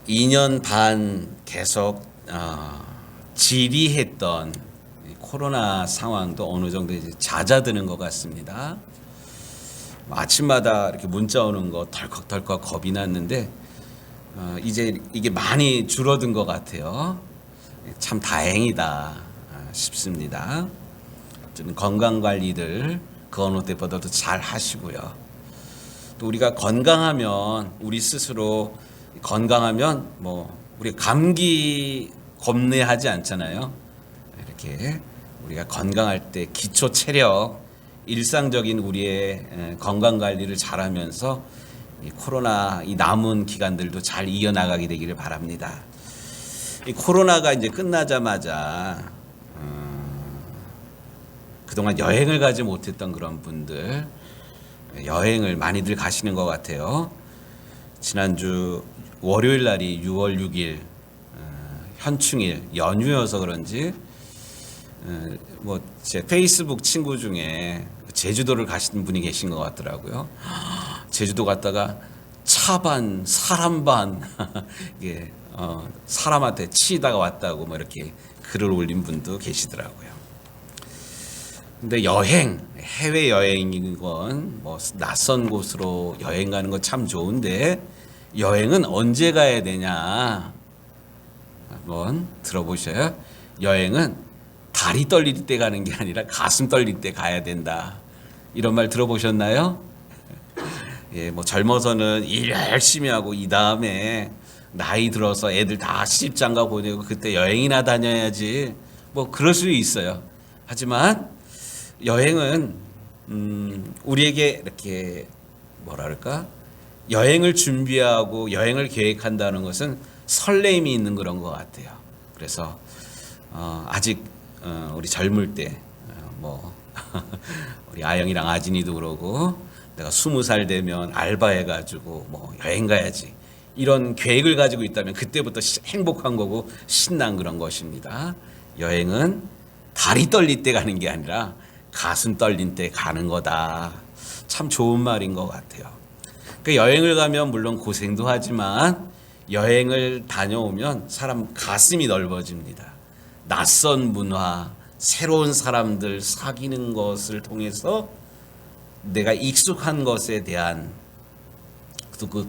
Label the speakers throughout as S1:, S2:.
S1: 2년 반 계속 지리했던 코로나 상황도 어느 정도 이제 잦아드는 것 같습니다. 아침마다 이렇게 문자 오는 거 덜컥덜컥 겁이 났는데 이제 이게 많이 줄어든 것 같아요. 참 다행이다 싶습니다. 좀 건강 관리들 그 어느 때보다도 잘 하시고요. 또 우리가 건강하면 우리 스스로 건강하면 우리 감기 겁내하지 않잖아요. 이렇게 우리가 건강할 때 기초 체력, 일상적인 우리의 건강 관리를 잘하면서 이 코로나 이 남은 기간들도 잘 이어나가게 되기를 바랍니다. 이 코로나가 이제 끝나자마자 그동안 여행을 가지 못했던 그런 분들 여행을 많이들 가시는 것 같아요. 지난주 월요일 날이 6월 6일 현충일 연휴여서 그런지 제 페이스북 친구 중에 제주도를 가시는 분이 계신 것 같더라고요. 제주도 갔다가 차 반 사람 반 이게 사람한테 치이다가 왔다고 이렇게 글을 올린 분도 계시더라고요. 근데 여행, 해외 여행이건 낯선 곳으로 여행 가는 건 참 좋은데 여행은 언제 가야 되냐? 한번 들어보셔요. 여행은 다리 떨릴 때 가는 게 아니라 가슴 떨릴 때 가야 된다. 이런 말 들어보셨나요? 예, 젊어서는 일 열심히 하고 이 다음에 나이 들어서 애들 다 시집장가 보내고 그때 여행이나 다녀야지. 그럴 수 있어요. 하지만 여행은 우리에게 이렇게 여행을 준비하고 여행을 계획한다는 것은 설렘이 있는 그런 것 같아요. 그래서 아직 우리 젊을 때 우리 아영이랑 아진이도 그러고 내가 20살 되면 알바해가지고 여행 가야지 이런 계획을 가지고 있다면 그때부터 행복한 거고 신난 그런 것입니다. 여행은 다리 떨릴 때 가는 게 아니라 가슴 떨린 때 가는 거다. 참 좋은 말인 것 같아요. 여행을 가면 물론 고생도 하지만 여행을 다녀오면 사람 가슴이 넓어집니다. 낯선 문화, 새로운 사람들 사귀는 것을 통해서 내가 익숙한 것에 대한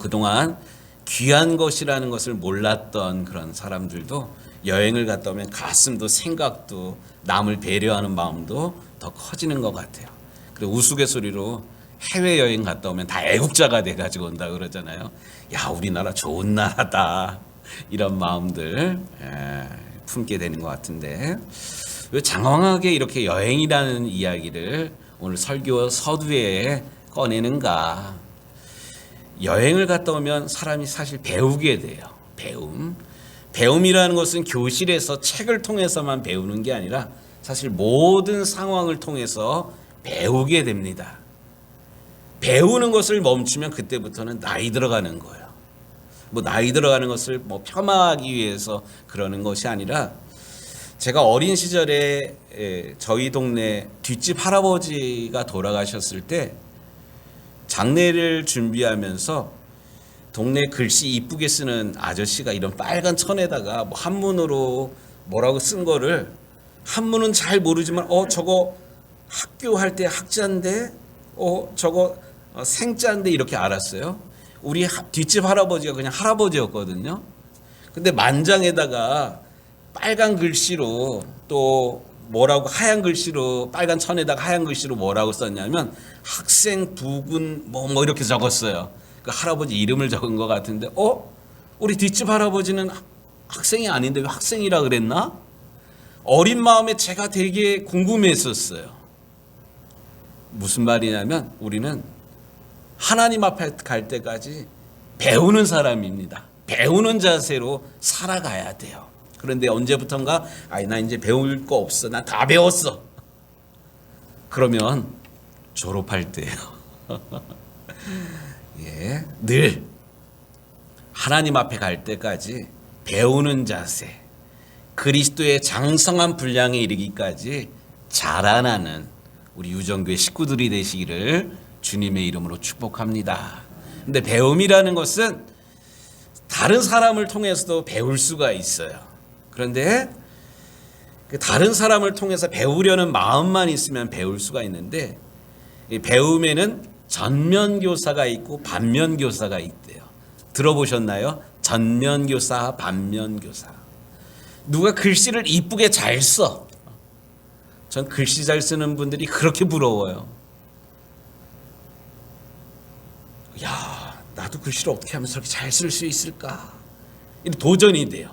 S1: 그동안 귀한 것이라는 것을 몰랐던 그런 사람들도 여행을 갔다 오면 가슴도 생각도 남을 배려하는 마음도 더 커지는 것 같아요. 그리고 우스갯소리로 해외여행 갔다 오면 다 애국자가 돼가지고 온다 그러잖아요. 야, 우리나라 좋은 나라다. 이런 마음들 품게 되는 것 같은데 왜 장황하게 이렇게 여행이라는 이야기를 오늘 설교 서두에 꺼내는가? 여행을 갔다 오면 사람이 사실 배우게 돼요. 배움이라는 것은 교실에서 책을 통해서만 배우는 게 아니라 사실 모든 상황을 통해서 배우게 됩니다. 배우는 것을 멈추면 그때부터는 나이 들어가는 거예요. 나이 들어가는 것을 폄하하기 위해서 그러는 것이 아니라 제가 어린 시절에 저희 동네 뒷집 할아버지가 돌아가셨을 때 장례를 준비하면서 동네 글씨 이쁘게 쓰는 아저씨가 이런 빨간 천에다가 한문으로 뭐라고 쓴 거를 한문은 잘 모르지만 저거 학교 할 때 학자인데 저거 생자인데 이렇게 알았어요. 우리 뒷집 할아버지가 그냥 할아버지였거든요. 근데 만장에다가 빨간 글씨로 또 하얀 글씨로 빨간 천에다가 하얀 글씨로 뭐라고 썼냐면 학생 부군 이렇게 적었어요. 그 할아버지 이름을 적은 것 같은데 우리 뒷집 할아버지는 학생이 아닌데 왜 학생이라 그랬나? 어린 마음에 제가 되게 궁금했었어요. 무슨 말이냐면 우리는 하나님 앞에 갈 때까지 배우는 사람입니다. 배우는 자세로 살아가야 돼요. 그런데 언제부턴가 나 이제 배울 거 없어. 나 다 배웠어. 그러면 졸업할 때예요. 예, 늘 하나님 앞에 갈 때까지 배우는 자세, 그리스도의 장성한 분량에 이르기까지 자라나는 우리 유정교회 식구들이 되시기를 주님의 이름으로 축복합니다. 근데 배움이라는 것은 다른 사람을 통해서도 배울 수가 있어요. 그런데 그 다른 사람을 통해서 배우려는 마음만 있으면 배울 수가 있는데, 이 배움에는 전면교사가 있고 반면교사가 있대요. 들어보셨나요? 전면교사, 반면교사. 누가 글씨를 이쁘게 잘 써. 전 글씨 잘 쓰는 분들이 그렇게 부러워요. 야, 나도 글씨를 어떻게 하면 저렇게 잘 쓸 수 있을까? 도전이 돼요.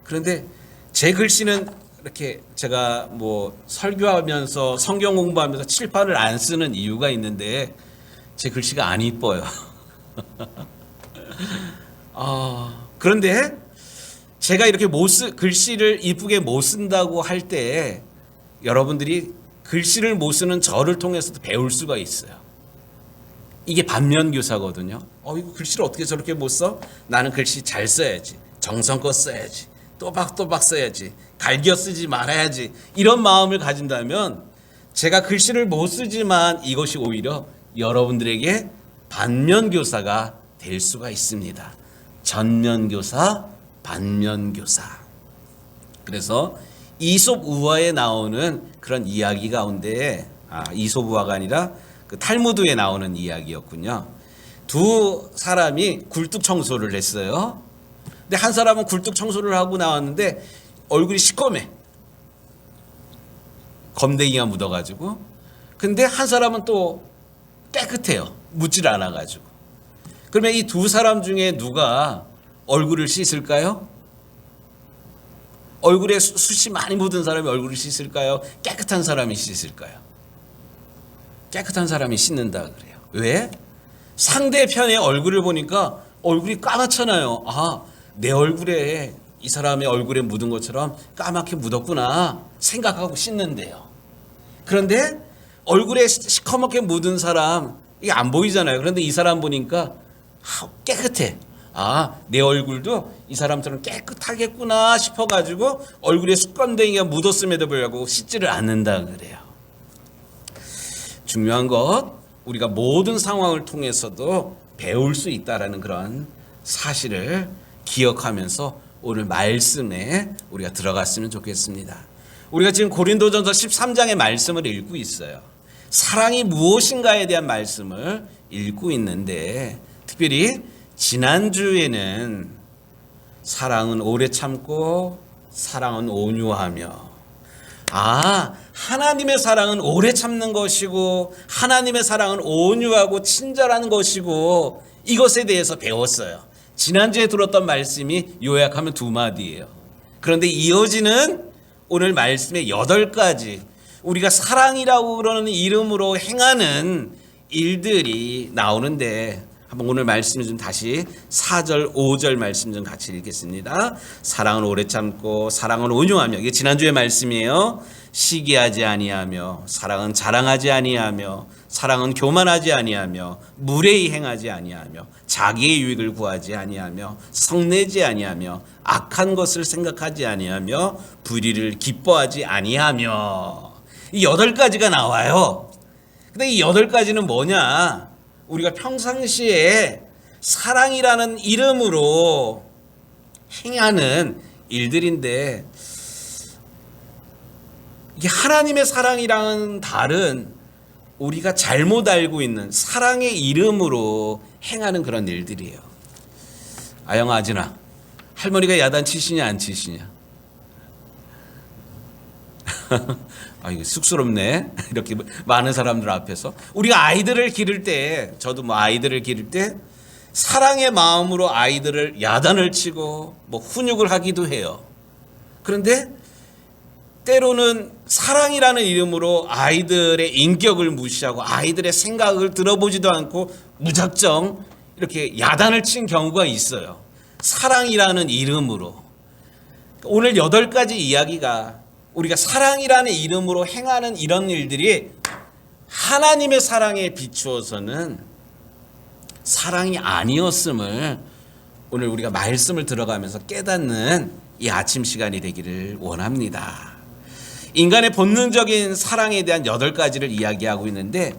S1: 그런데 제 글씨는 이렇게 제가 뭐 설교하면서 성경 공부하면서 칠판을 안 쓰는 이유가 있는데, 제 글씨가 안 이뻐요. 그런데 제가 이렇게 글씨를 이쁘게 못 쓴다고 할 때 여러분들이 글씨를 못 쓰는 저를 통해서도 배울 수가 있어요. 이게 반면교사거든요. 이거 글씨를 어떻게 저렇게 못 써? 나는 글씨 잘 써야지. 정성껏 써야지. 또박또박 써야지. 갈겨 쓰지 말아야지. 이런 마음을 가진다면 제가 글씨를 못 쓰지만 이것이 오히려 여러분들에게 반면교사가 될 수가 있습니다. 전면교사, 반면교사. 그래서 이솝우화에 나오는 그런 이야기 가운데, 이솝우화가 아니라 그 탈무드에 나오는 이야기였군요. 두 사람이 굴뚝 청소를 했어요. 근데 한 사람은 굴뚝 청소를 하고 나왔는데 얼굴이 시꺼매. 검댕이가 묻어가지고. 근데 한 사람은 또 깨끗해요. 묻질 않아가지고. 그러면 이 두 사람 중에 누가 얼굴을 씻을까요? 얼굴에 숱이 많이 묻은 사람이 얼굴을 씻을까요? 깨끗한 사람이 씻을까요? 깨끗한 사람이 씻는다 그래요. 왜? 상대편의 얼굴을 보니까 얼굴이 까맣잖아요. 내 얼굴에, 이 사람의 얼굴에 묻은 것처럼 까맣게 묻었구나 생각하고 씻는데요. 그런데 얼굴에 시커멓게 묻은 사람, 이게 안 보이잖아요. 그런데 이 사람 보니까 깨끗해. 내 얼굴도 이 사람처럼 깨끗하겠구나 싶어가지고 얼굴에 숯건댕이가 묻었음에도 불구하고 씻지를 않는다 그래요. 중요한 것, 우리가 모든 상황을 통해서도 배울 수 있다라는 그런 사실을 기억하면서 오늘 말씀에 우리가 들어갔으면 좋겠습니다. 우리가 지금 고린도전서 13장의 말씀을 읽고 있어요. 사랑이 무엇인가에 대한 말씀을 읽고 있는데, 특별히 지난주에는 사랑은 오래 참고 사랑은 온유하며, 하나님의 사랑은 오래 참는 것이고 하나님의 사랑은 온유하고 친절한 것이고, 이것에 대해서 배웠어요. 지난주에 들었던 말씀이 요약하면 2마디예요. 그런데 이어지는 오늘 말씀의 8가지, 우리가 사랑이라고 그러는 이름으로 행하는 일들이 나오는데, 한번 오늘 말씀 좀 다시 4절, 5절 말씀 좀 같이 읽겠습니다. 사랑은 오래 참고 사랑은 온유하며, 이게 지난주의 말씀이에요. 시기하지 아니하며, 사랑은 자랑하지 아니하며, 사랑은 교만하지 아니하며, 무례히 행하지 아니하며, 자기의 유익을 구하지 아니하며, 성내지 아니하며, 악한 것을 생각하지 아니하며, 불의를 기뻐하지 아니하며. 이 8가지가 나와요. 근데 이 8가지는 뭐냐? 우리가 평상시에 사랑이라는 이름으로 행하는 일들인데, 이게 하나님의 사랑이랑은 다른, 우리가 잘못 알고 있는 사랑의 이름으로 행하는 그런 일들이에요. 아영아, 아진아, 할머니가 야단 치시냐 안 치시냐? 이게 쑥스럽네. 이렇게 많은 사람들 앞에서. 우리가 아이들을 기를 때, 저도 아이들을 기를 때 사랑의 마음으로 아이들을 야단을 치고 훈육을 하기도 해요. 그런데 때로는 사랑이라는 이름으로 아이들의 인격을 무시하고 아이들의 생각을 들어보지도 않고 무작정 이렇게 야단을 친 경우가 있어요. 사랑이라는 이름으로. 오늘 8가지 이야기가 우리가 사랑이라는 이름으로 행하는 이런 일들이 하나님의 사랑에 비추어서는 사랑이 아니었음을 오늘 우리가 말씀을 들어가면서 깨닫는 이 아침 시간이 되기를 원합니다. 인간의 본능적인 사랑에 대한 8가지를 이야기하고 있는데,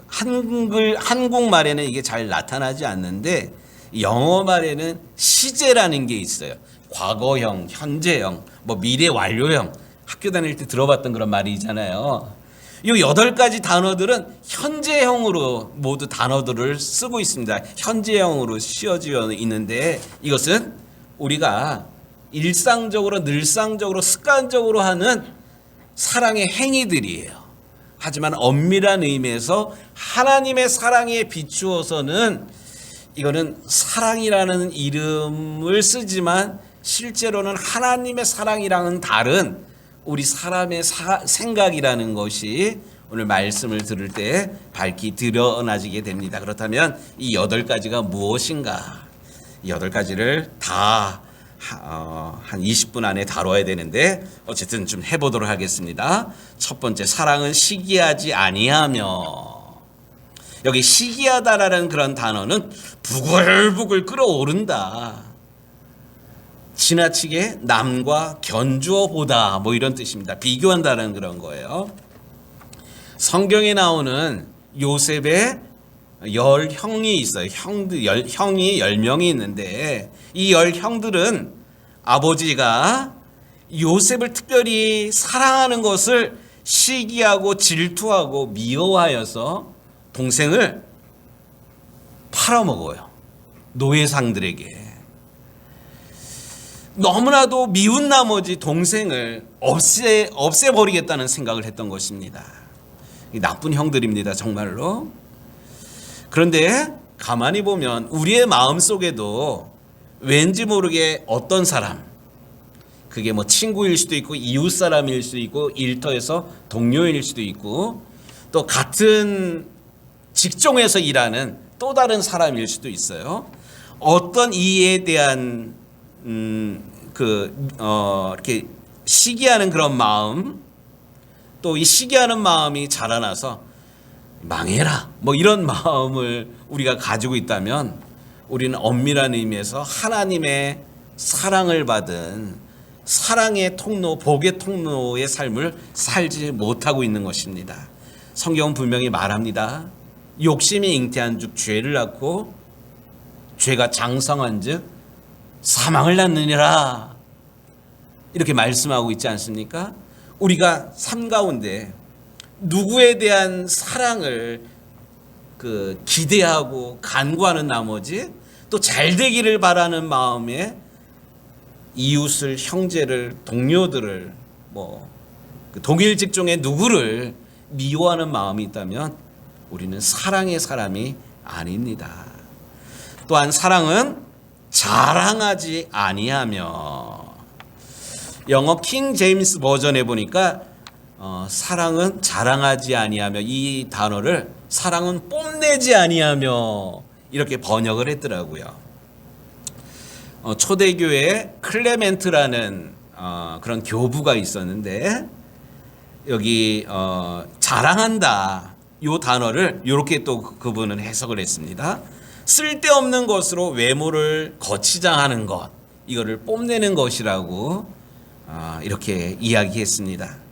S1: 한국말에는 이게 잘 나타나지 않는데, 영어 말에는 시제라는 게 있어요. 과거형, 현재형, 뭐 미래 완료형. 학교 다닐 때 들어봤던 그런 말이잖아요. 이 8가지 단어들은 현재형으로 모두 단어들을 쓰고 있습니다. 현재형으로 씌워져 있는데 이것은 우리가 일상적으로 늘상적으로 습관적으로 하는 사랑의 행위들이에요. 하지만 엄밀한 의미에서 하나님의 사랑에 비추어서는 이거는 사랑이라는 이름을 쓰지만 실제로는 하나님의 사랑이랑은 다른 우리 사람의 생각이라는 것이 오늘 말씀을 들을 때 밝히 드러나지게 됩니다. 그렇다면 이 8가지가 무엇인가? 이 8가지를 다 한 20분 안에 다뤄야 되는데 어쨌든 좀 해보도록 하겠습니다. 첫 번째, 사랑은 시기하지 아니하며. 여기 시기하다라는 그런 단어는 부글부글 끓어오른다, 지나치게 남과 견주어 보다, 뭐 이런 뜻입니다. 비교한다는 그런 거예요. 성경에 나오는 요셉의 10형이 있어요. 형이 10명이 있는데 이 10형들은 아버지가 요셉을 특별히 사랑하는 것을 시기하고 질투하고 미워하여서 동생을 팔아먹어요. 노예상들에게. 너무나도 미운 나머지 동생을 없애버리겠다는 생각을 했던 것입니다. 나쁜 형들입니다, 정말로. 그런데 가만히 보면 우리의 마음속에도 왠지 모르게 어떤 사람, 그게 뭐 친구일 수도 있고 이웃 사람일 수도 있고 일터에서 동료일 수도 있고 또 같은 직종에서 일하는 또 다른 사람일 수도 있어요. 어떤 이에 대한 이렇게 시기하는 그런 마음, 또 이 시기하는 마음이 자라나서 망해라, 뭐 이런 마음을 우리가 가지고 있다면 우리는 엄밀한 의미에서 하나님의 사랑을 받은 사랑의 통로, 복의 통로의 삶을 살지 못하고 있는 것입니다. 성경은 분명히 말합니다. 욕심이 잉태한 즉 죄를 낳고 죄가 장성한 즉 사망을 낳느니라, 이렇게 말씀하고 있지 않습니까? 우리가 삶 가운데 누구에 대한 사랑을 기대하고 간구하는 나머지 또 잘되기를 바라는 마음에 이웃을, 형제를, 동료들을, 동일 직종의 누구를 미워하는 마음이 있다면 우리는 사랑의 사람이 아닙니다. 또한 사랑은 자랑하지 아니하며. 영어 킹 제임스 버전에 보니까 사랑은 자랑하지 아니하며, 이 단어를 사랑은 뽐내지 아니하며 이렇게 번역을 했더라고요. 초대교회에 클레멘트라는 그런 교부가 있었는데 여기 자랑한다, 이 단어를 이렇게 또 그분은 해석을 했습니다. 쓸데없는 것으로 외모를 거치장하는 것, 이거를 뽐내는 것이라고 이렇게 이야기했습니다.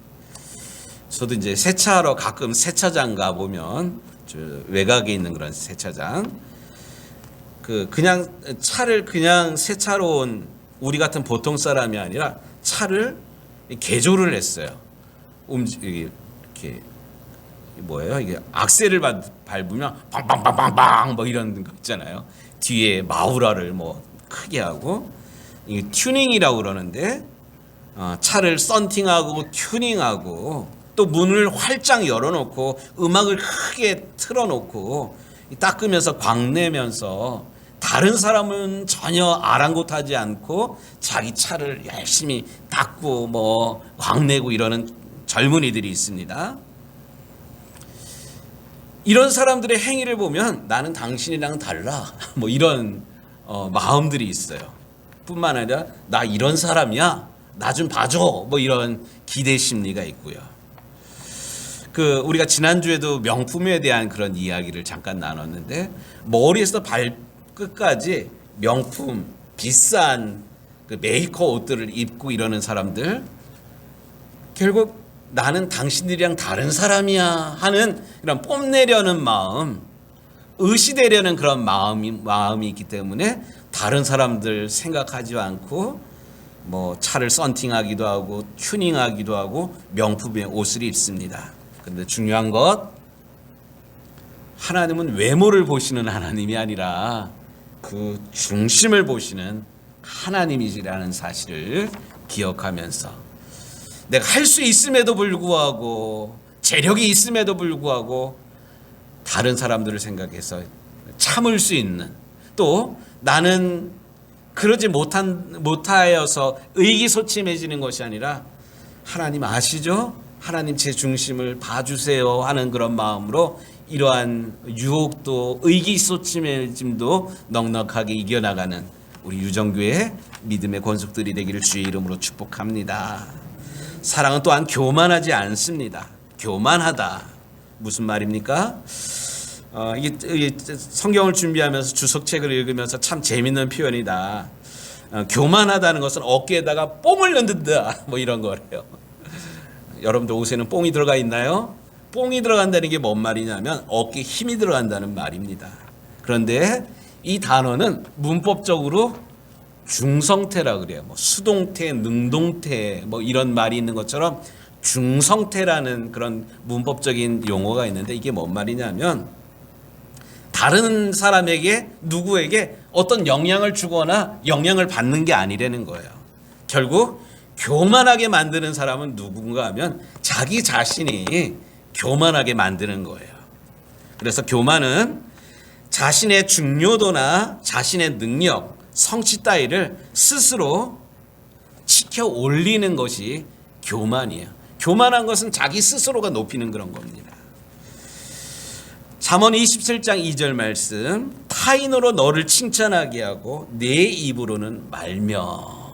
S1: 저도 이제 세차하러 가끔 세차장 가 보면 외곽에 있는 그런 세차장, 그냥 차를 그냥 세차로 온 우리 같은 보통 사람이 아니라 차를 개조를 했어요. 이렇게 뭐예요? 이게 악셀을 밟으면 빵빵빵빵빵 뭐 이런 거 있잖아요. 뒤에 마우라를 뭐 크게 하고, 이게 튜닝이라고 그러는데 차를 썬팅하고 튜닝하고 또 문을 활짝 열어놓고 음악을 크게 틀어놓고 닦으면서 광내면서 다른 사람은 전혀 아랑곳하지 않고 자기 차를 열심히 닦고 뭐 광내고 이러는 젊은이들이 있습니다. 이런 사람들의 행위를 보면 나는 당신이랑 달라, 뭐 이런 마음들이 있어요. 뿐만 아니라 나 이런 사람이야, 나 좀 봐줘, 뭐 이런 기대 심리가 있고요. 우리가 지난주에도 명품에 대한 그런 이야기를 잠깐 나눴는데, 머리에서 발끝까지 명품, 비싼 메이커 옷들을 입고 이러는 사람들, 결국 나는 당신들이랑 다른 사람이야 하는 그런 뽐내려는 마음, 의시되려는 그런 마음이 있기 때문에 다른 사람들 생각하지 않고 뭐 차를 썬팅하기도 하고 튜닝하기도 하고 명품의 옷을 입습니다. 그런데 중요한 것, 하나님은 외모를 보시는 하나님이 아니라 그 중심을 보시는 하나님이라는 사실을 기억하면서 내가 할 수 있음에도 불구하고 재력이 있음에도 불구하고 다른 사람들을 생각해서 참을 수 있는, 또 나는 그러지 못하여서 의기소침해지는 것이 아니라 하나님 아시죠? 하나님 제 중심을 봐주세요 하는 그런 마음으로 이러한 유혹도 의기소침해짐도 넉넉하게 이겨나가는 우리 유정교회 믿음의 권속들이 되기를 주의 이름으로 축복합니다. 사랑은 또한 교만하지 않습니다. 교만하다 무슨 말입니까? 이게 성경을 준비하면서 주석책을 읽으면서 참 재밌는 표현이다. 교만하다는 것은 어깨에다가 뽕을 넣는다 뭐 이런 거래요. 여러분들 옷에는 뽕이 들어가 있나요? 뽕이 들어간다는 게 뭔 말이냐면 어깨에 힘이 들어간다는 말입니다. 그런데 이 단어는 문법적으로 중성태라 그래요. 뭐 수동태, 능동태 뭐 이런 말이 있는 것처럼 중성태라는 그런 문법적인 용어가 있는데 이게 뭔 말이냐면 다른 사람에게 누구에게 어떤 영향을 주거나 영향을 받는 게 아니라는 거예요. 결국 교만하게 만드는 사람은 누군가 하면 자기 자신이 교만하게 만드는 거예요. 그래서 교만은 자신의 중요도나 자신의 능력, 성취 따위를 스스로 치켜 올리는 것이 교만이에요. 교만한 것은 자기 스스로가 높이는 그런 겁니다. 잠언 27장 2절 말씀, 타인으로 너를 칭찬하게 하고 내 입으로는 말며.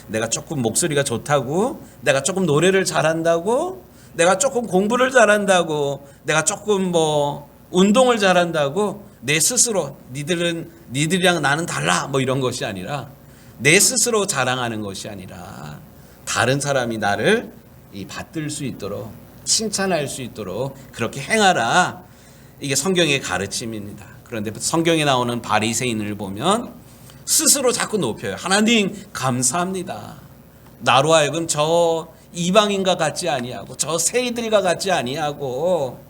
S1: 내가 조금 목소리가 좋다고, 내가 조금 노래를 잘한다고, 내가 조금 공부를 잘한다고, 내가 조금 뭐 운동을 잘한다고 내 스스로 니들이랑 나는 달라 뭐 이런 것이 아니라 내 스스로 자랑하는 것이 아니라 다른 사람이 나를 받들 수 있도록 칭찬할 수 있도록 그렇게 행하라. 이게 성경의 가르침입니다. 그런데 성경에 나오는 바리새인을 보면 스스로 자꾸 높여요. 하나님 감사합니다. 나로 하여금 저 이방인과 같지 아니하고 저 세이들과 같지 아니하고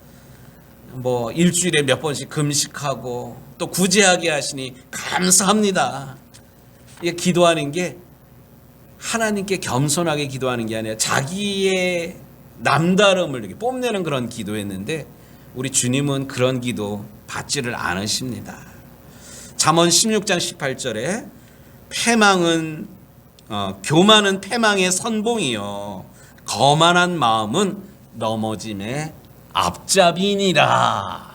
S1: 뭐 일주일에 몇 번씩 금식하고 또 구제하게 하시니 감사합니다. 이게 기도하는 게 하나님께 겸손하게 기도하는 게 아니라 자기의 남다름을 이렇게 뽐내는 그런 기도였는데 우리 주님은 그런 기도 받지를 않으십니다. 잠언 16장 18절에 교만은 패망의 선봉이요 거만한 마음은 넘어짐의 앞잡이니라.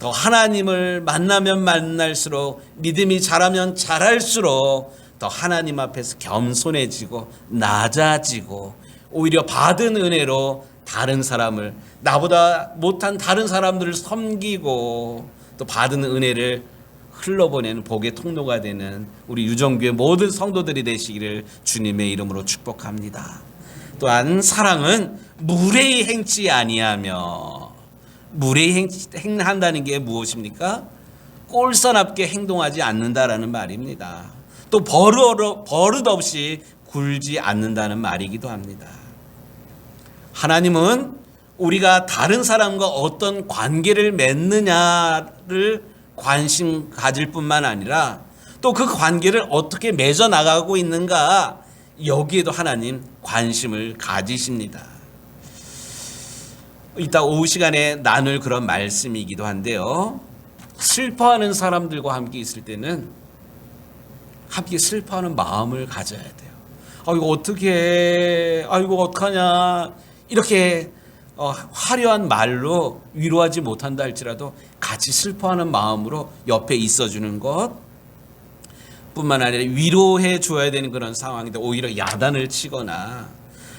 S1: 더 하나님을 만나면 만날수록 믿음이 자라면 자랄수록 더 하나님 앞에서 겸손해지고 낮아지고 오히려 받은 은혜로 다른 사람을 나보다 못한 다른 사람들을 섬기고 또 받은 은혜를 흘러보내는 복의 통로가 되는 우리 유정교회 모든 성도들이 되시기를 주님의 이름으로 축복합니다. 또한 사랑은 무례히 행치 아니하며, 무례히 행한다는 게 무엇입니까? 꼴사납게 행동하지 않는다라는 말입니다. 또 버릇없이 굴지 않는다는 말이기도 합니다. 하나님은 우리가 다른 사람과 어떤 관계를 맺느냐를 관심 가질 뿐만 아니라 또 그 관계를 어떻게 맺어 나가고 있는가, 여기에도 하나님 관심을 가지십니다. 이따 오후 시간에 나눌 그런 말씀이기도 한데요. 슬퍼하는 사람들과 함께 있을 때는 함께 슬퍼하는 마음을 가져야 돼요. 이거 어떻게 해? 이거 어떡하냐? 이렇게 화려한 말로 위로하지 못한다 할지라도 같이 슬퍼하는 마음으로 옆에 있어주는 것 뿐만 아니라 위로해 줘야 되는 그런 상황인데 오히려 야단을 치거나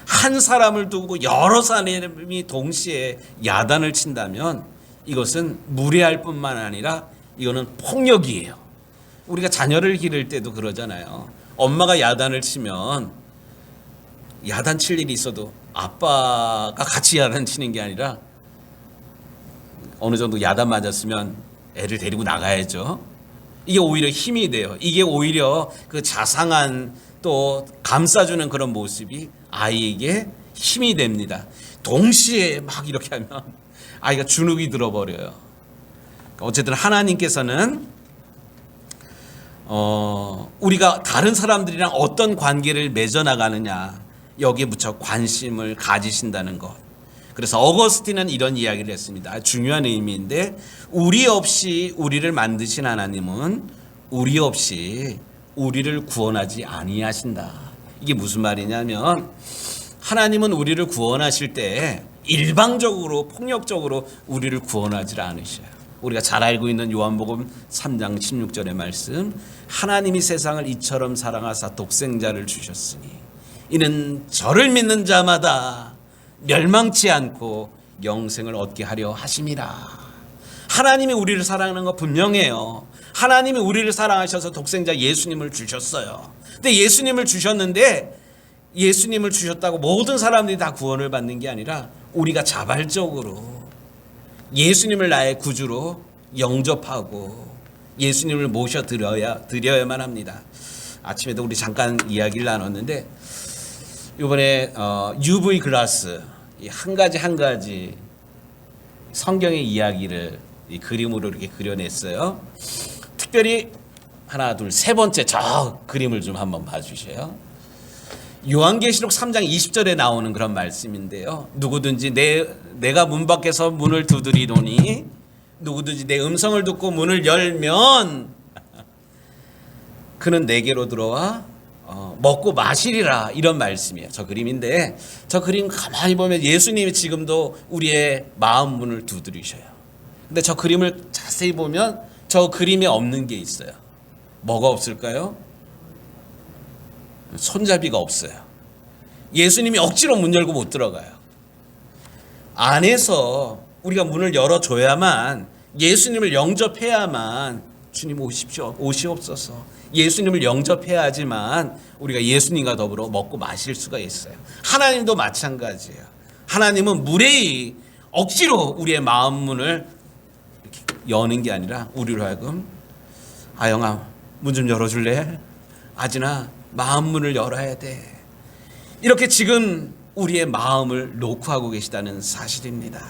S1: 한 사람을 두고 여러 사람이 동시에 야단을 친다면 이것은 무례할 뿐만 아니라 이거는 폭력이에요. 우리가 자녀를 기를 때도 그러잖아요. 엄마가 야단을 치면 야단 칠 일이 있어도 아빠가 같이 야단 치는 게 아니라 어느 정도 야단 맞았으면 애를 데리고 나가야죠. 이게 오히려 힘이 돼요. 이게 오히려 그 자상한 또 감싸주는 그런 모습이 아이에게 힘이 됩니다. 동시에 막 이렇게 하면 아이가 주눅이 들어버려요. 어쨌든 하나님께서는 우리가 다른 사람들이랑 어떤 관계를 맺어나가느냐 여기에 무척 관심을 가지신다는 것. 그래서 어거스틴은 이런 이야기를 했습니다. 중요한 의미인데, 우리 없이 우리를 만드신 하나님은 우리 없이 우리를 구원하지 아니하신다. 이게 무슨 말이냐면, 하나님은 우리를 구원하실 때 일방적으로 폭력적으로 우리를 구원하지 않으셔요. 우리가 잘 알고 있는 요한복음 3장 16절의 말씀, 하나님이 세상을 이처럼 사랑하사 독생자를 주셨으니 이는 저를 믿는 자마다 멸망치 않고 영생을 얻게 하려 하심이라. 하나님이 우리를 사랑하는 거 분명해요. 하나님이 우리를 사랑하셔서 독생자 예수님을 주셨어요. 근데 예수님을 주셨는데, 예수님을 주셨다고 모든 사람들이 다 구원을 받는 게 아니라 우리가 자발적으로 예수님을 나의 구주로 영접하고 예수님을 모셔 드려야만 합니다. 아침에도 우리 잠깐 이야기를 나눴는데, 이번에 UV 글라스 한 가지 성경의 이야기를 이 그림으로 이렇게 그려냈어요. 특별히 하나, 둘, 세 번째 저 그림을 좀 한번 봐주세요. 요한계시록 3장 20절에 나오는 그런 말씀인데요. 누구든지 내가 문 밖에서 문을 두드리노니 누구든지 내 음성을 듣고 문을 열면 그는 내게로 들어와 먹고 마시리라, 이런 말씀이에요. 저 그림인데, 저 그림 가만히 보면 예수님이 지금도 우리의 마음 문을 두드리셔요. 근데 저 그림을 자세히 보면 저 그림에 없는 게 있어요. 뭐가 없을까요? 손잡이가 없어요. 예수님이 억지로 문 열고 못 들어가요. 안에서 우리가 문을 열어줘야만, 예수님을 영접해야만, 주님 오십시오, 오시옵소서, 예수님을 영접해야지만 우리가 예수님과 더불어 먹고 마실 수가 있어요. 하나님도 마찬가지예요. 하나님은 무례히 억지로 우리의 마음 문을 이렇게 여는 게 아니라 우리로 하여금, 아영아 문 좀 열어줄래? 아진아 마음 문을 열어야 돼. 이렇게 지금 우리의 마음을 놓고 하고 계시다는 사실입니다.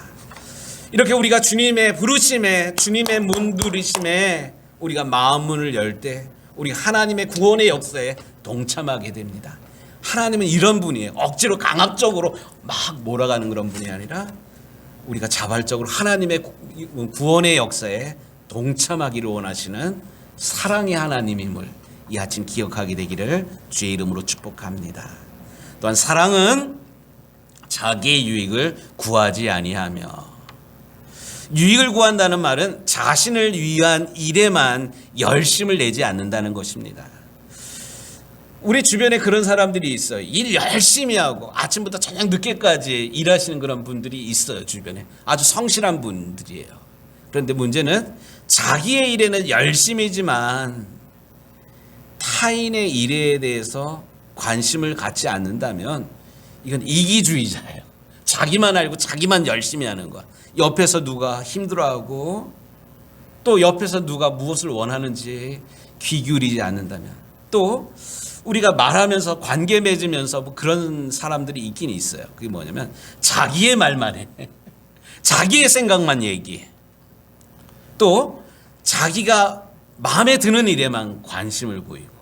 S1: 이렇게 우리가 주님의 부르심에, 주님의 문두리심에 우리가 마음 문을 열 때 우리 하나님의 구원의 역사에 동참하게 됩니다. 하나님은 이런 분이에요. 억지로 강압적으로 막 몰아가는 그런 분이 아니라 우리가 자발적으로 하나님의 구원의 역사에 동참하기를 원하시는 사랑의 하나님임을 이 아침 기억하게 되기를 주의 이름으로 축복합니다. 또한 사랑은 자기의 유익을 구하지 아니하며, 유익을 구한다는 말은 자신을 위한 일에만 열심을 내지 않는다는 것입니다. 우리 주변에 그런 사람들이 있어요. 일 열심히 하고 아침부터 저녁 늦게까지 일하시는 그런 분들이 있어요. 주변에 아주 성실한 분들이에요. 그런데 문제는 자기의 일에는 열심이지만 타인의 일에 대해서 관심을 갖지 않는다면 이건 이기주의자예요. 자기만 알고 자기만 열심히 하는 거야. 옆에서 누가 힘들어하고 또 옆에서 누가 무엇을 원하는지 귀 기울이지 않는다면, 또 우리가 말하면서 관계 맺으면서 뭐 그런 사람들이 있긴 있어요. 그게 뭐냐면 자기의 말만 해. 자기의 생각만 얘기해. 또 자기가 마음에 드는 일에만 관심을 보이고,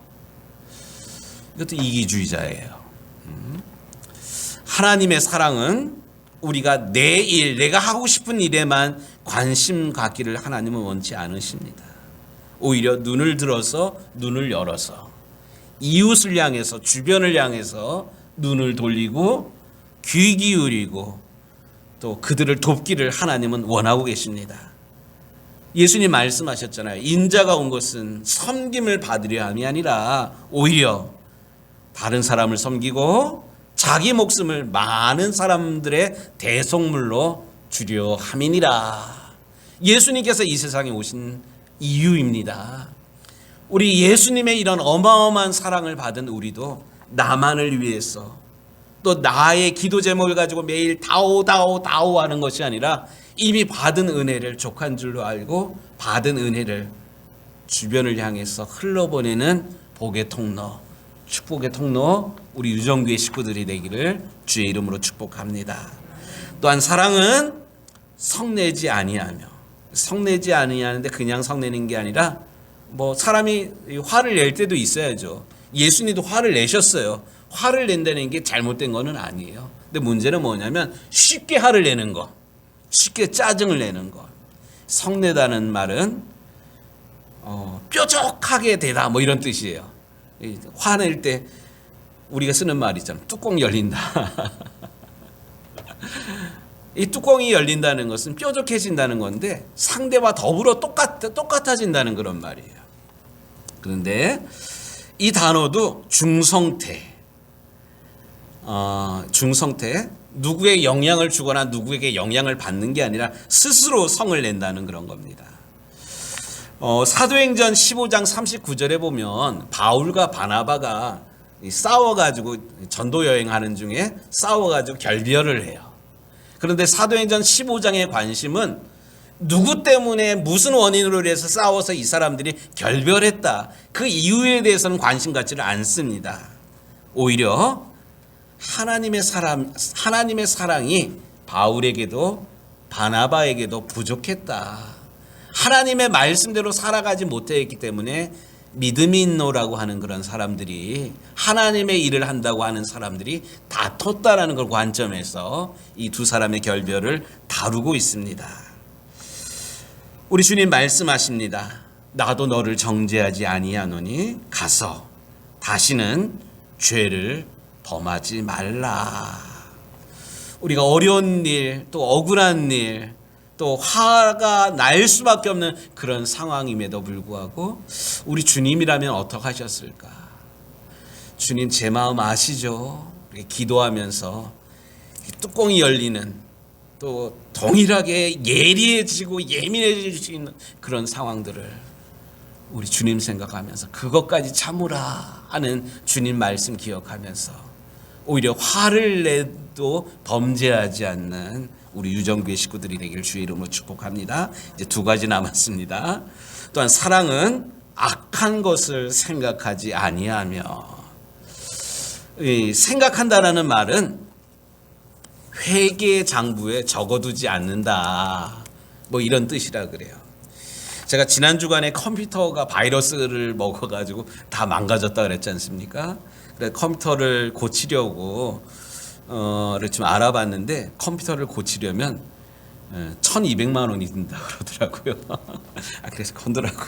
S1: 이것도 이기주의자예요. 하나님의 사랑은 우리가 내 일, 내가 하고 싶은 일에만 관심 갖기를 하나님은 원치 않으십니다. 오히려 눈을 들어서, 눈을 열어서 이웃을 향해서, 주변을 향해서 눈을 돌리고 귀 기울이고 또 그들을 돕기를 하나님은 원하고 계십니다. 예수님 말씀하셨잖아요. 인자가 온 것은 섬김을 받으려 함이 아니라 오히려 다른 사람을 섬기고 자기 목숨을 많은 사람들의 대속물로 주려 함이니라. 예수님께서 이 세상에 오신 이유입니다. 우리 예수님의 이런 어마어마한 사랑을 받은 우리도 나만을 위해서, 또 나의 기도 제목을 가지고 매일 다오 하는 것이 아니라 이미 받은 은혜를 족한 줄로 알고 받은 은혜를 주변을 향해서 흘러보내는 복의 통로, 축복의 통로, 우리 유정교회 식구들이 되기를 주의 이름으로 축복합니다. 또한 사랑은 성내지 아니하며, 성내지 아니하는데 그냥 성내는 게 아니라 뭐 사람이 화를 낼 때도 있어야죠. 예수님도 화를 내셨어요. 화를 낸다는 게 잘못된 거는 아니에요. 근데 문제는 뭐냐면 쉽게 화를 내는 거, 쉽게 짜증을 내는 거. 성내다는 말은 뾰족하게 되다 뭐 이런 뜻이에요. 화낼 때 우리가 쓰는 말 있잖아요. 뚜껑 열린다. 이 뚜껑이 열린다는 것은 뾰족해진다는 건데 상대와 더불어 똑같아진다는 그런 말이에요. 그런데 이 단어도 중성태, 누구의 영향을 주거나 누구에게 영향을 받는 게 아니라 스스로 성을 낸다는 그런 겁니다. 사도행전 15장 39절에 보면 바울과 바나바가 싸워가지고 전도 여행하는 중에 싸워가지고 결별을 해요. 그런데 사도행전 15장의 관심은 누구 때문에 무슨 원인으로 해서 싸워서 이 사람들이 결별했다, 그 이유에 대해서는 관심 갖지를 않습니다. 오히려 하나님의 사랑이 바울에게도 바나바에게도 부족했다. 하나님의 말씀대로 살아가지 못했기 때문에 믿음이 있노라고 하는 그런 사람들이, 하나님의 일을 한다고 하는 사람들이 다퉜다라는 걸 관점에서 이 두 사람의 결별을 다루고 있습니다. 우리 주님 말씀하십니다. 나도 너를 정죄하지 아니하노니 가서 다시는 죄를 범하지 말라. 우리가 어려운 일, 또 억울한 일, 또 화가 날 수밖에 없는 그런 상황임에도 불구하고 우리 주님이라면 어떻게 하셨을까? 주님 제 마음 아시죠? 기도하면서 뚜껑이 열리는, 또 동일하게 예리해지고 예민해질 수 있는 그런 상황들을 우리 주님 생각하면서 그것까지 참으라 하는 주님 말씀 기억하면서 오히려 화를 내도 범죄하지 않는 우리 유정교회 식구들이 되기를 주의 이름으로 축복합니다. 이제 두 가지 남았습니다. 또한 사랑은 악한 것을 생각하지 아니하며, 이 생각한다라는 말은 회개 장부에 적어두지 않는다, 뭐 이런 뜻이라 그래요. 제가 지난 주간에 컴퓨터가 바이러스를 먹어가지고 다 망가졌다 그랬지 않습니까? 그래서 컴퓨터를 고치려고 좀 알아봤는데 컴퓨터를 고치려면 1,200만 원이 든다 그러더라고요. 그래서 건드라고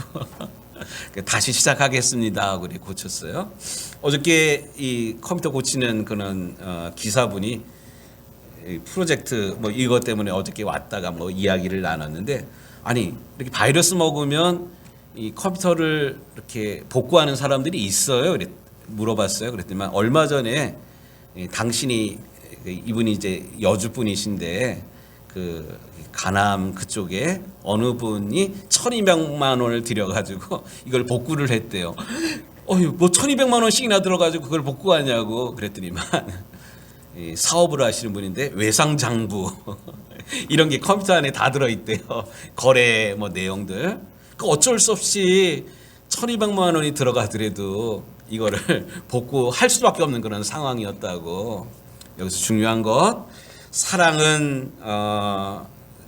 S1: 다시 시작하겠습니다 하고 고쳤어요. 어저께 이 컴퓨터 고치는 그런 기사분이 프로젝트 뭐 이것 때문에 어저께 왔다가 뭐 이야기를 나눴는데, 아니 이렇게 바이러스 먹으면 이 컴퓨터를 이렇게 복구하는 사람들이 있어요. 물어봤어요. 그랬더니 얼마 전에 당신이, 이분이 이제 여주 분이신데 그 가남 그쪽에 어느 분이 1,200만 원을 들여가지고 이걸 복구를 했대요. 뭐 1,200만 원씩이나 들어가지고 그걸 복구하냐고 그랬더니만 사업을 하시는 분인데 외상장부 이런 게 컴퓨터 안에 다 들어있대요. 거래 뭐 내용들. 그 어쩔 수 없이 1,200만 원이 들어가더라도 이거를 복구할 수밖에 없는 그런 상황이었다고. 여기서 중요한 것, 사랑은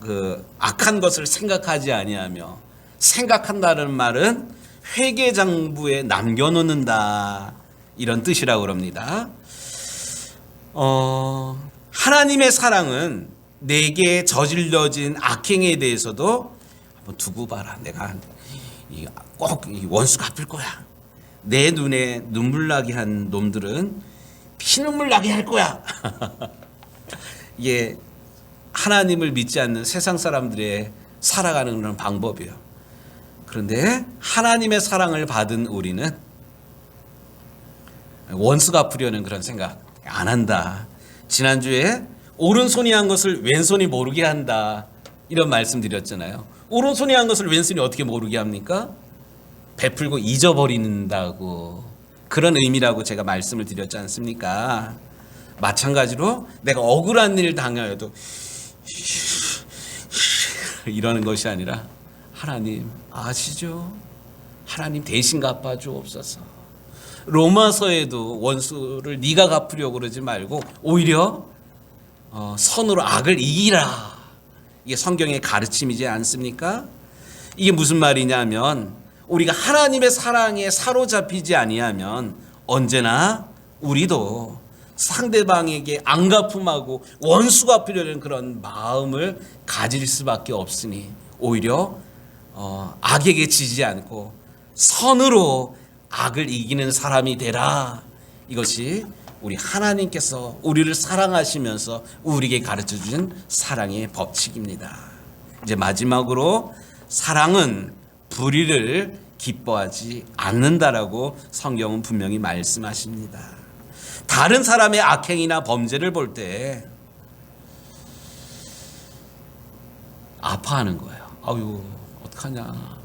S1: 그 악한 것을 생각하지 아니하며, 생각한다는 말은 회계장부에 남겨놓는다, 이런 뜻이라고 그럽니다. 하나님의 사랑은 내게 저질러진 악행에 대해서도 한번 두고 봐라. 내가 꼭 원수 갚을 거야. 내 눈에 눈물 나게 한 놈들은 피눈물 나게 할 거야. 이게 하나님을 믿지 않는 세상 사람들의 살아가는 그런 방법이에요. 그런데 하나님의 사랑을 받은 우리는 원수 갚으려는 그런 생각 안 한다. 지난주에 오른손이 한 것을 왼손이 모르게 한다, 이런 말씀 드렸잖아요. 오른손이 한 것을 왼손이 어떻게 모르게 합니까? 베풀고 잊어버린다고, 그런 의미라고 제가 말씀을 드렸지 않습니까? 마찬가지로 내가 억울한 일 당하여도 이러는 것이 아니라 하나님 아시죠? 하나님 대신 갚아 주옵소서. 로마서에도 원수를 네가 갚으려고 그러지 말고 오히려 선으로 악을 이기라. 이게 성경의 가르침이지 않습니까? 이게 무슨 말이냐면 우리가 하나님의 사랑에 사로잡히지 아니하면 언제나 우리도 상대방에게 앙가품하고 원수 갚으려는 그런 마음을 가질 수밖에 없으니 오히려 악에게 지지 않고 선으로 악을 이기는 사람이 되라. 이것이 우리 하나님께서 우리를 사랑하시면서 우리에게 가르쳐 주신 사랑의 법칙입니다. 이제 마지막으로 사랑은 불의를 기뻐하지 않는다라고 성경은 분명히 말씀하십니다. 다른 사람의 악행이나 범죄를 볼 때 아파하는 거예요. 아유, 어떡하냐.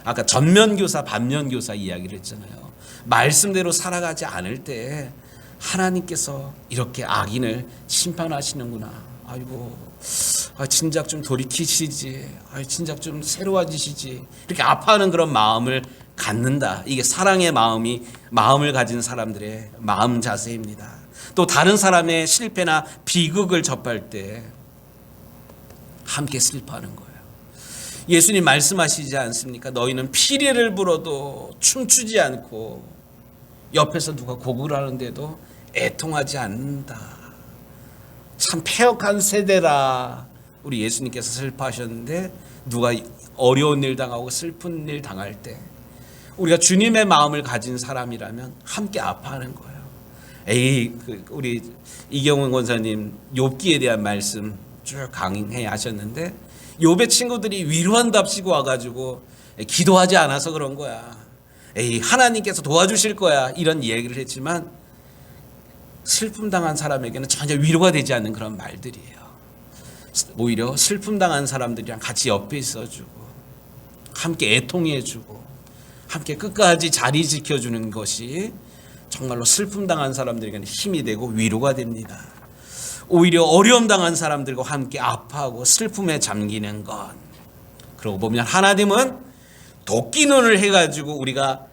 S1: 아까 전면교사, 반면교사 이야기를 했잖아요. 말씀대로 살아가지 않을 때 하나님께서 이렇게 악인을 심판하시는구나. 아이고, 진작 좀 돌이키시지. 진작 좀 새로워지시지. 이렇게 아파하는 그런 마음을 갖는다. 이게 사랑의 마음을 가진 사람들의 마음 자세입니다. 또 다른 사람의 실패나 비극을 접할 때 함께 슬퍼하는 거예요. 예수님 말씀하시지 않습니까? 너희는 피리를 불어도 춤추지 않고 옆에서 누가 곡을 하는데도 애통하지 않는다. 참 패역한 세대라. 우리 예수님께서 슬퍼하셨는데 누가 어려운 일 당하고 슬픈 일 당할 때 우리가 주님의 마음을 가진 사람이라면 함께 아파하는 거예요. 우리 이경훈 권사님 욥기에 대한 말씀 쭉 강해 하셨는데 욥의 친구들이 위로한답시고 와가지고 기도하지 않아서 그런 거야. 하나님께서 도와주실 거야. 이런 얘기를 했지만 슬픔 당한 사람에게는 전혀 위로가 되지 않는 그런 말들이에요. 오히려 슬픔 당한 사람들이랑 같이 옆에 있어주고 함께 애통해주고 함께 끝까지 자리 지켜주는 것이 정말로 슬픔 당한 사람들에게는 힘이 되고 위로가 됩니다. 오히려 어려움 당한 사람들과 함께 아파하고 슬픔에 잠기는 것. 그러고 보면 하나님은 도끼눈을 해가지고 우리가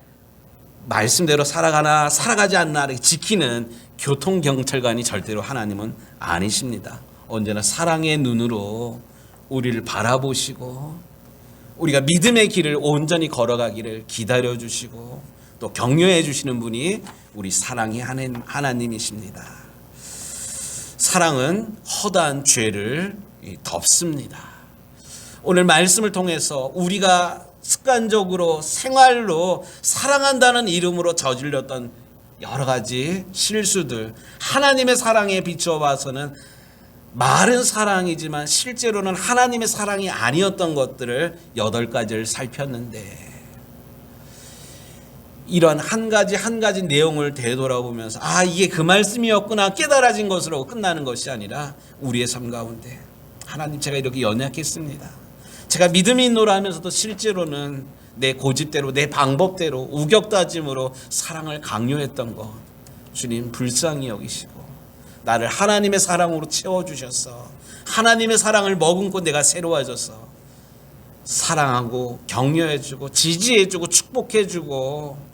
S1: 말씀대로 살아가나 살아가지 않나 지키는 교통경찰관이 절대로 하나님은 아니십니다. 언제나 사랑의 눈으로 우리를 바라보시고 우리가 믿음의 길을 온전히 걸어가기를 기다려주시고 또 격려해 주시는 분이 우리 사랑의 하나님이십니다. 사랑은 허다한 죄를 덮습니다. 오늘 말씀을 통해서 우리가 습관적으로 생활로 사랑한다는 이름으로 저질렀던 여러 가지 실수들, 하나님의 사랑에 비춰봐서는 말은 사랑이지만 실제로는 하나님의 사랑이 아니었던 것들을 8가지를 살폈는데 이런 한 가지 내용을 되돌아보면서 이게 그 말씀이었구나 깨달아진 것으로 끝나는 것이 아니라 우리의 삶 가운데 하나님 제가 이렇게 연약했습니다. 제가 믿음이 있노라 하면서도 실제로는 내 고집대로 내 방법대로 우격다짐으로 사랑을 강요했던 것 주님 불쌍히 여기시고 나를 하나님의 사랑으로 채워주셔서 하나님의 사랑을 머금고 내가 새로워져서 사랑하고 격려해주고 지지해주고 축복해주고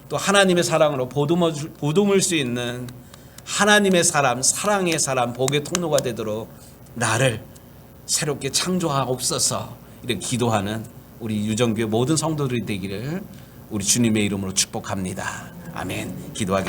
S1: 또 하나님의 사랑으로 보듬을 수 있는 하나님의 사람, 사랑의 사람, 복의 통로가 되도록 나를 새롭게 창조하옵소서 이렇게 기도하는 우리 유정교회 모든 성도들이 되기를 우리 주님의 이름으로 축복합니다. 아멘. 기도하겠습니다.